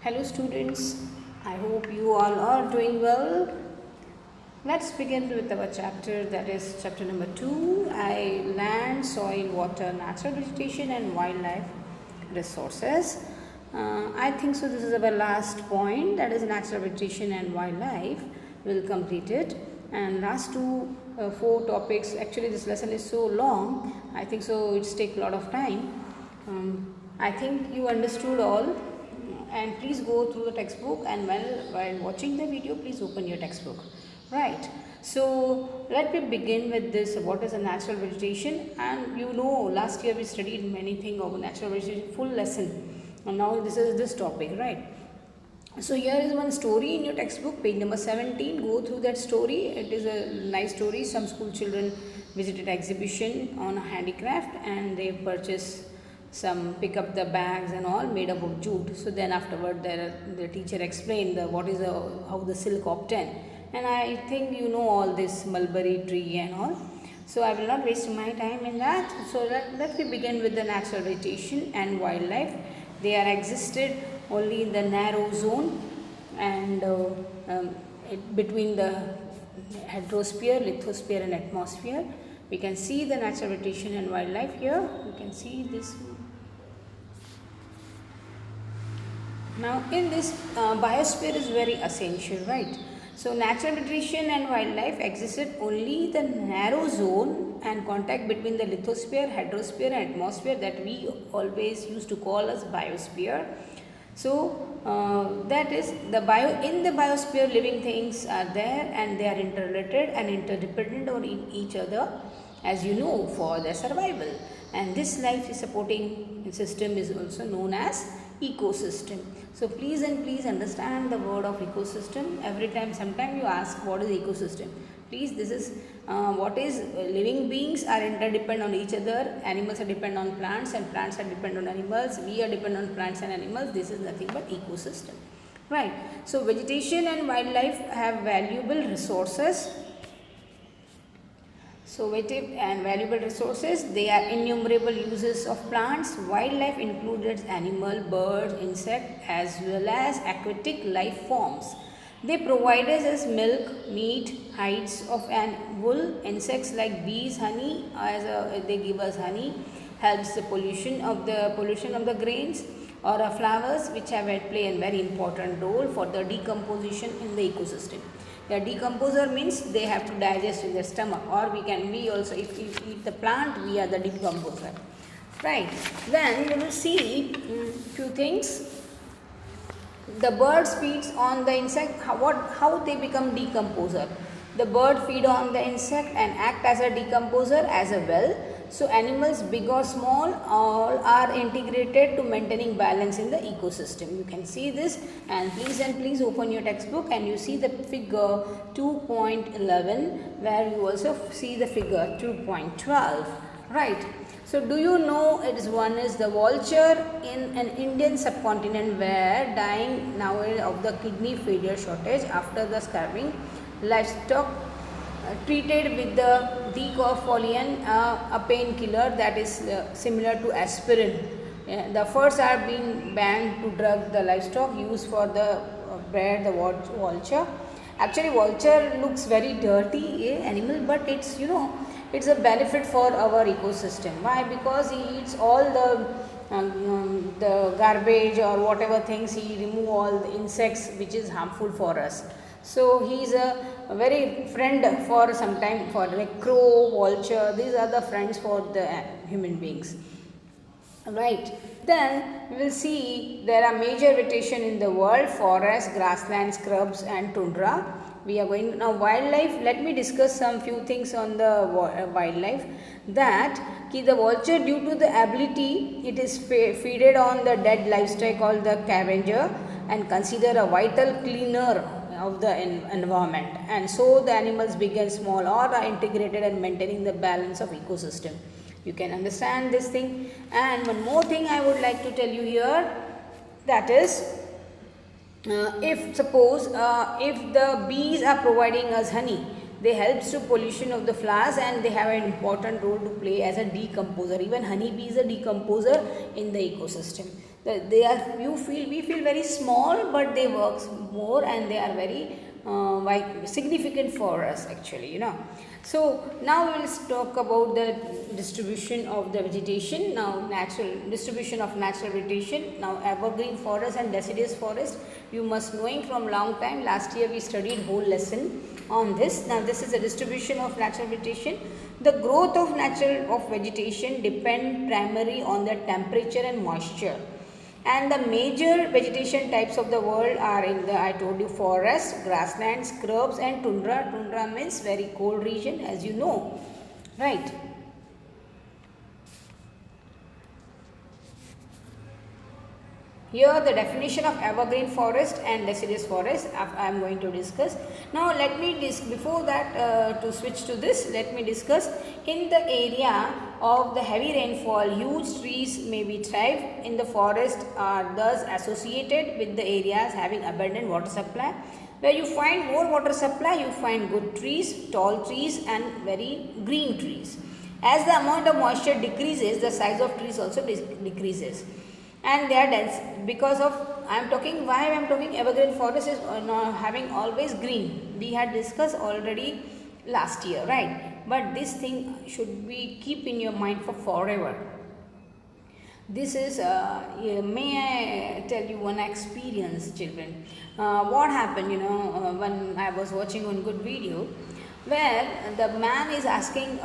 Hello students, I hope you all are doing well. Let's begin with our chapter, that is chapter number 2, land, soil, water, natural vegetation and wildlife resources. I think so this is our last point, that is natural vegetation and wildlife. We'll complete it, and last four topics, actually this lesson is so long, I think so it's take a lot of time. I think you understood all, and please go through the textbook, and while watching the video please open your textbook. Right, so let me begin with this, what is a natural vegetation. And you know, last year we studied many things of natural vegetation, full lesson, and now this is this topic, right? So here is one story in your textbook, page number 17. Go through that story. It is a nice story. Some school children visited exhibition on handicraft and they purchased some, pick up the bags and all made up of jute. So then afterward the teacher explained how the silk obtained. And I think you know all this mulberry tree and all. So I will not waste my time in that. So let me begin with the natural vegetation and wildlife. They are existed only in the narrow zone and between the hydrosphere, lithosphere and atmosphere. We can see the natural vegetation and wildlife here. You can see this. Now in this biosphere is very essential, right? So natural vegetation and wildlife existed only the narrow zone and contact between the lithosphere, hydrosphere and atmosphere, that we always used to call as biosphere. So that is in the biosphere living things are there and they are interrelated and interdependent on each other, as you know, for their survival. And this life supporting system is also known as ecosystem. So please understand the word of ecosystem. Every time, sometime you ask what is ecosystem. Please, this is what is living beings are interdependent on each other. Animals are dependent on plants and plants are dependent on animals. We are dependent on plants and animals. This is nothing but ecosystem. Right. So vegetation and wildlife have valuable resources. So valuable resources, they are innumerable uses of plants. Wildlife includes animal, birds, insect as well as aquatic life forms. They provide us milk, meat, hides of wool, insects like bees, honey, they give us honey, helps the pollution of the grains or flowers, which play a very important role for the decomposition in the ecosystem. The decomposer means they have to digest in their stomach, or we also, if we eat the plant, we are the decomposer. Right. Then we will see few things. The birds feeds on the insect. How they become decomposer? The bird feed on the insect and act as a decomposer as well. So animals, big or small, all are integrated to maintaining balance in the ecosystem. You can see this, and please open your textbook and you see the figure 2.11, where you also see the figure 2.12. Right. So do you know one is the vulture in an Indian subcontinent where dying nowadays of the kidney failure shortage after the starving livestock treated with the decofolian, a painkiller that is similar to aspirin. The first are being banned to drug the livestock used for the bread, the vulture. Actually, vulture looks very dirty animal, but it's it's a benefit for our ecosystem. Why? Because he eats all the garbage or whatever things, he remove all the insects which is harmful for us. So he is a very friend for some time, for like crow, vulture. These are the friends for the human beings. Right. Then we will see there are major vegetation in the world: forest, grassland, scrubs and tundra. We are going now wildlife. Let me discuss some few things on the wildlife. That the vulture, due to the ability, it is feeded on the dead livestock called the scavenger and consider a vital cleaner of the environment, and so the animals big and small all are integrated and maintaining the balance of ecosystem. You can understand this thing. And one more thing I would like to tell you here, that is if suppose if the bees are providing us honey, they helps to pollution of the flowers and they have an important role to play as a decomposer. Even honey bee is a decomposer in the ecosystem. They are, we feel very small, but they work more and they are very significant for us actually, So now we will talk about the distribution of the vegetation. Now natural distribution of natural vegetation. Now evergreen forest and deciduous forest. You must knowing from long time. Last year we studied whole lesson on this. Now this is the distribution of natural vegetation. The growth of natural vegetation depend primarily on the temperature and moisture. And the major vegetation types of the world are in the, I told you, forest, grasslands, scrubs and tundra. Tundra means very cold region, as you know, right? Here the definition of evergreen forest and deciduous forest I am going to discuss. Now let me before that to switch to this, let me discuss. In the area of the heavy rainfall, huge trees may be thrive in the forest are thus associated with the areas having abundant water supply. Where you find more water supply, you find good trees, tall trees and very green trees. As the amount of moisture decreases, the size of trees also decreases. And they are dense because of, I am talking, why I am talking evergreen forest is having always green. We had discussed already last year, right? But this thing should be keep in your mind for forever. This is, may I tell you one experience, children. What happened, when I was watching one good video, where the man is asking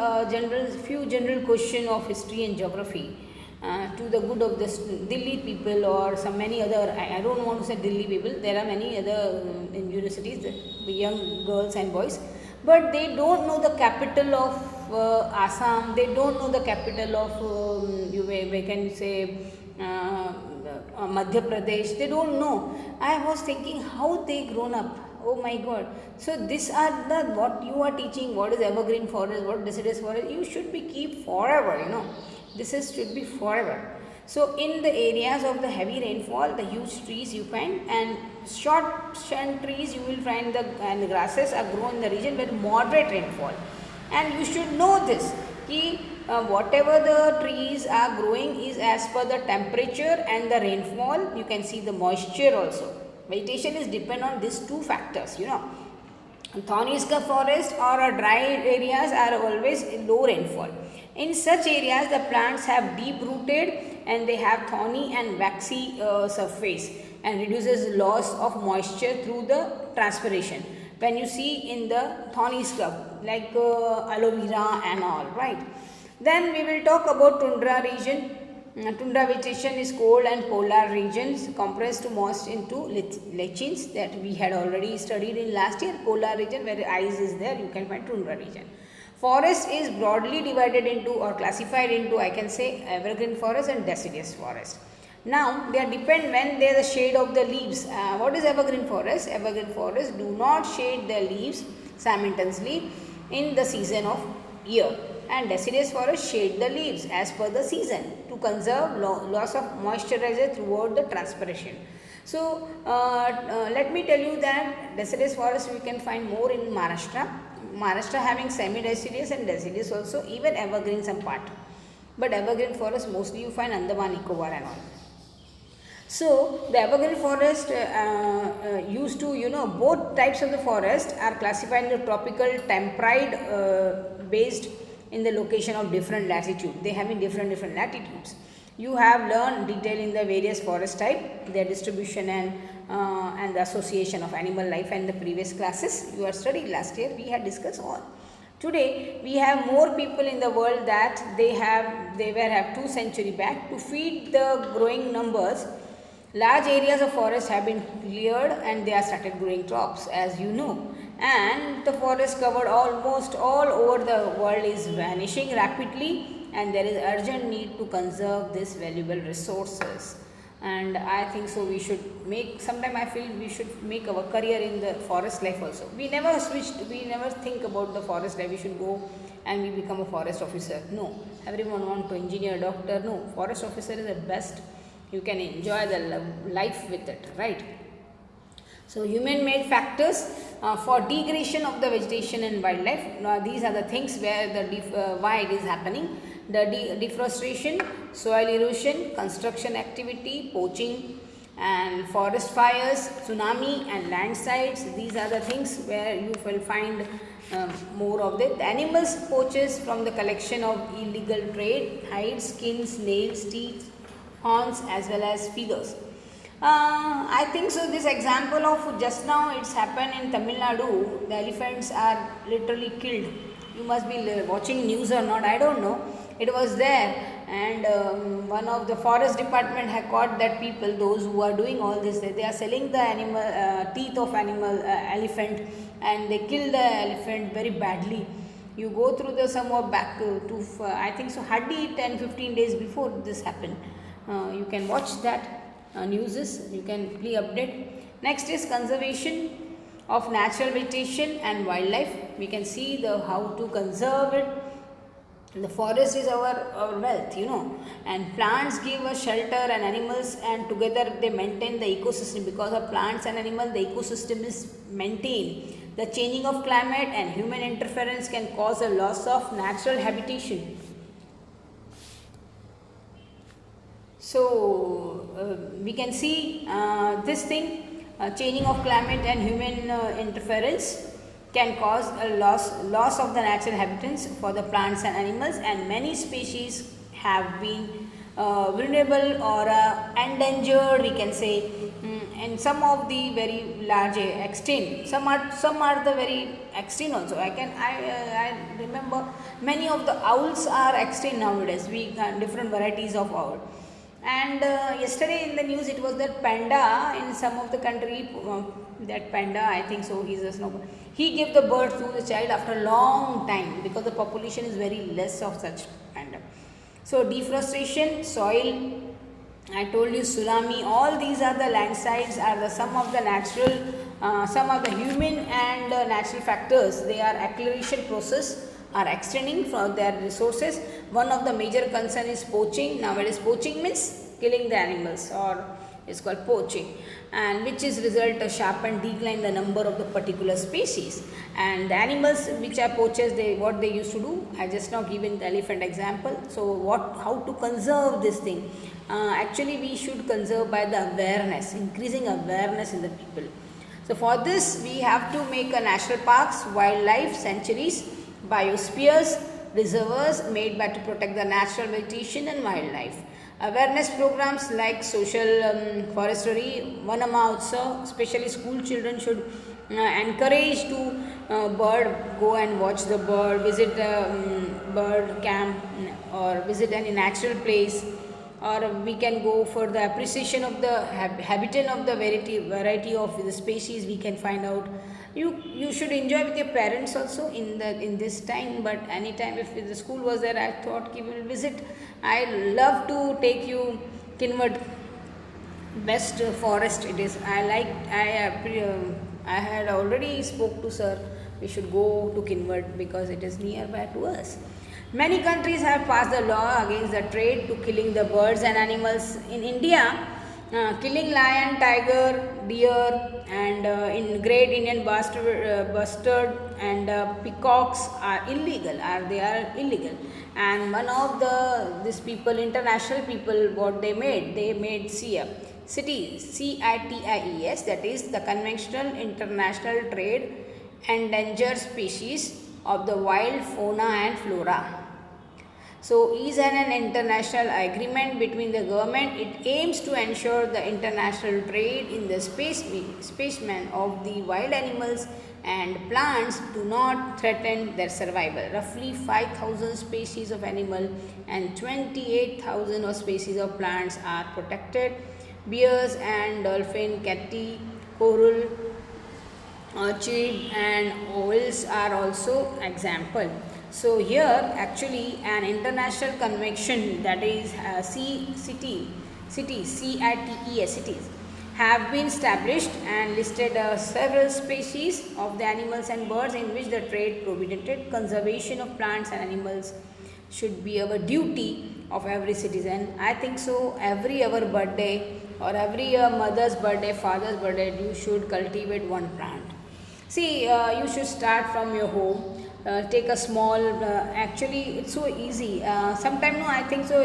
few general question of history and geography. To the good of the Delhi people or some many other, I don't want to say Delhi people, there are many other in universities, the young girls and boys, but they don't know the capital of Assam, they don't know the capital of, we can say, Madhya Pradesh, they don't know. I was thinking how they grown up. Oh my God. So these are the, what you are teaching, what is evergreen forest, what deciduous forest, you should be keep forever, This should be forever. So in the areas of the heavy rainfall, the huge trees you find, and short trees you will find and the grasses are grown in the region where moderate rainfall. And you should know this, whatever the trees are growing is as per the temperature and the rainfall. You can see the moisture also. Vegetation is depend on these two factors, Thorny scrub forest or dry areas are always low rainfall. In such areas, the plants have deep rooted and they have thorny and waxy surface and reduces loss of moisture through the transpiration. When you see in the thorny scrub like aloe vera and all, right? Then we will talk about tundra region. Tundra vegetation is cold and polar regions compressed most into lichens that we had already studied in last year. Polar region where ice is there, you can find tundra region. Forest is broadly divided into or classified into, I can say, evergreen forest and deciduous forest. Now they depend when there is a shade of the leaves. What is evergreen forest? Evergreen forest do not shade their leaves simultaneously in the season of year, and deciduous forest shade the leaves as per the season to conserve loss of moisturizer throughout the transpiration. So let me tell you that deciduous forest we can find more in Maharashtra. Maharashtra having semi-deciduous and deciduous also, even evergreen some part. But evergreen forest mostly you find Andaman Nicobar and all. So the evergreen forest used to, both types of the forest are classified in the tropical temperate based in the location of different latitude. They have in different latitudes. You have learned detail in the various forest type, their distribution and the association of animal life and the previous classes. You are studied last year, we had discussed all. Today we have more people in the world that they were have 2 centuries back. To feed the growing numbers, large areas of forest have been cleared and they are started growing crops, as you know. And the forest covered almost all over the world is vanishing rapidly, and there is urgent need to conserve these valuable resources. And I think so we should make, sometime I feel we should make our career in the forest life also. We never think about the forest life, we should go and we become a forest officer. No, everyone want to engineer, doctor. No, forest officer is the best. You can enjoy the life with it, right? So human made factors for degradation of the vegetation and wildlife. Now these are the things where the why it is happening. the deforestation, soil erosion, construction activity, poaching, and forest fires, tsunami and landslides. These are the things where you will find more of the animals poaches from the collection of illegal trade, hides, skins, nails, teeth, horns as well as feathers. I think so. This example of just now it's happened in Tamil Nadu. The elephants are literally killed. You must be watching news or not. I don't know. It was there, and one of the forest department had caught that people, those who are doing all this. They are selling the animal teeth of animal elephant, and they kill the elephant very badly. You go through the somewhat back to I think so. Hardly 10-15 days before this happened. You can watch that newses, you can please update. Next is conservation of natural vegetation and wildlife. We can see the how to conserve it. The forest is our wealth, and plants give us shelter and animals, and together they maintain the ecosystem. Because of plants and animals, the ecosystem is maintained. The changing of climate and human interference can cause a loss of natural habitation. So we can see this thing, changing of climate and human interference can cause a loss of the natural habitats for the plants and animals, and many species have been vulnerable or endangered, we can say, and some of the very large extinct. Some are the very extinct also. I remember many of the owls are extinct nowadays. We got different varieties of owl. And yesterday in the news it was that panda in some of the country, that panda, I think so, he's a snow. He gave the birth to the child after a long time because the population is very less of such panda. So deforestation, soil, I told you tsunami, all these are the landslides, are the some of the natural, some of the human and natural factors. They are acceleration process, are extending from their resources. One of the major concern is poaching. Nowadays poaching means killing the animals, or it's called poaching, and which is result a sharp and decline the number of the particular species. And the animals which are poachers, what they used to do, I just now given the elephant example. So how to conserve this thing? Actually we should conserve by the awareness, increasing awareness in the people. So for this we have to make a national parks, wildlife sanctuaries, biospheres, reservoirs made by to protect the natural vegetation and wildlife. Awareness programs like social forestry, Vanama Utsav, especially school children should encourage to go and watch the bird, visit the bird camp, or visit any natural place, or we can go for the appreciation of the habitat of the variety of the species we can find out. You should enjoy with your parents also in this time, but anytime if the school was there, I thought we will visit. I love to take you Kinward, best forest it is. I had already spoke to sir, we should go to Kinward because it is nearby to us. Many countries have passed the law against the trade to killing the birds and animals. In India, killing lion, tiger, deer, and in Great Indian bustard and peacocks are illegal. They are illegal. And one of these people, international people, what they made CITES, that is the Conventional International Trade Endangered Species of the Wild Fauna and Flora. So, is an international agreement between the government. It aims to ensure the international trade in the specimen of the wild animals and plants do not threaten their survival. Roughly 5,000 species of animal and 28,000 of species of plants are protected. Bears and dolphin, catty, coral, orchid and owls are also example. So here actually an international convention, that is CITES, have been established and listed several species of the animals and birds in which the trade prohibited. Conservation of plants and animals should be our duty of every citizen. I think so. Every our birthday or every mother's birthday, father's birthday, you should cultivate one plant. See, you should start from your home. take a small, actually it's so easy. Sometime no, I think so.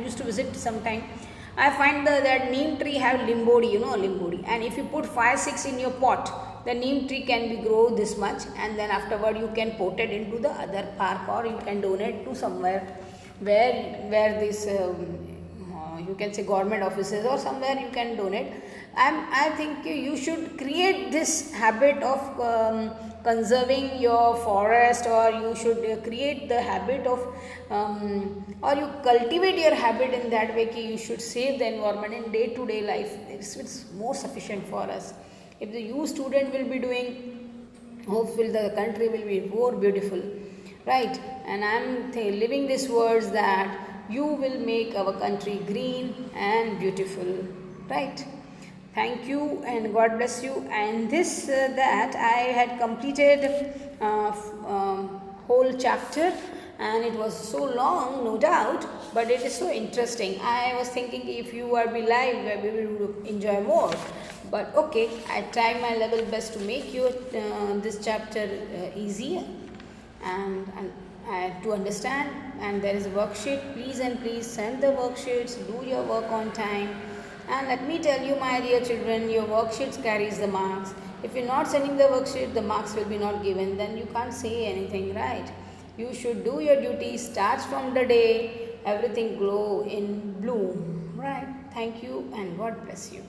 Used to visit sometime. I find that neem tree have limbodi, limbodi, and if you put 5 6 in your pot, the neem tree can be grow this much, and then afterward you can pot it into the other park, or you can donate to somewhere where this you can say government offices, or somewhere you can donate. I think you should create this habit of conserving your forest, or you should create the habit of or you cultivate your habit in that way ki you should save the environment in day to day life. It's more sufficient for us. If the youth student will be doing, hopefully the country will be more beautiful, right? And I'm living these words that you will make our country green and beautiful, right? Thank you and God bless you. And this that I had completed whole chapter, and it was so long, no doubt, but it is so interesting. I was thinking if you are be live, we will enjoy more. But okay, I try my level best to make you this chapter easier and to understand. And there is a worksheet. Please and please send the worksheets. Do your work on time. And let me tell you, my dear children, your worksheets carries the marks. If you're not sending the worksheet, the marks will be not given. Then you can't say anything, right? You should do your duty. Starts from the day everything glow in bloom, right? Thank you and God bless you.